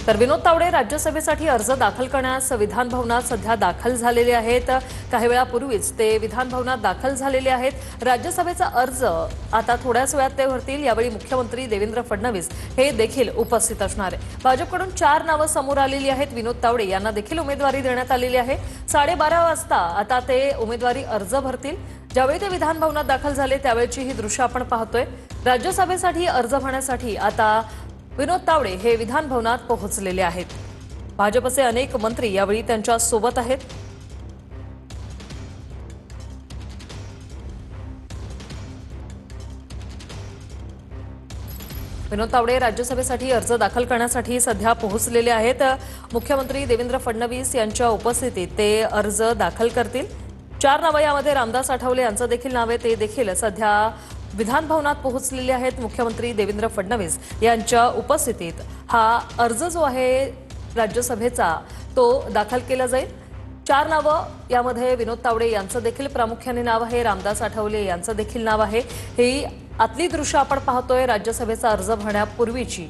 तर विनोद तावडे राज्यसभेसाठी अर्ज दाखल करण्यास विधान भवनात सध्या दाखल झालेले आहेत। काही वेळापूर्वीच ते विधान भवनात दाखल झालेले आहेत। राज्यसभेचा अर्ज आता थोड्याच वेळात ते भरतील। यावेळी मुख्यमंत्री देवेंद्र फडणवीस हे देखील उपस्थित असणार आहे। भाजपकडून 4 नावं समोर आलेली आहेत। विनोद तावडे यांना देखील उमेदवारी देण्यात आलेली आहे। 12:30 वाजता आता ते उमेदवारी अर्ज भरतील। ज्यावेळी ते विधान भवनात दाखल झाले त्यावेळची ही दृश्य आपण पाहतोय। राज्यसभेसाठी अर्ज भरण्यासाठी आता विनोद तावडे हे विधान भवनात पोहोचलेले आहेत। भाजपचे अनेक मंत्री यावेळी त्यांच्या सोबत आहेत। विनोद तावडे राज्यसभेसाठी अर्ज दाखल करण्यासाठी सध्या पोहोचलेले आहेत। मुख्यमंत्री देवेंद्र फडणवीस यांच्या उपस्थितीत ते अर्ज दाखल करतील। 4 नावं यामध्ये रामदास आठवले यांचं देखील नाव आहे। ते देखील सध्या विधान भवनात पोहोचलेले आहेत। मुख्यमंत्री देवेंद्र फडणवीस यांच्या उपस्थितीत हा अर्ज जो आहे राज्यसभेचा तो दाखल केला जाईल। 4 नावं यामध्ये विनोद तावडे यांचं देखील प्रामुख्याने नाव आहे। रामदास आठवले यांचं देखील नाव आहे। ही आतली दृश्य आपण पाहतोय राज्यसभेचा अर्ज भरण्यापूर्वीची।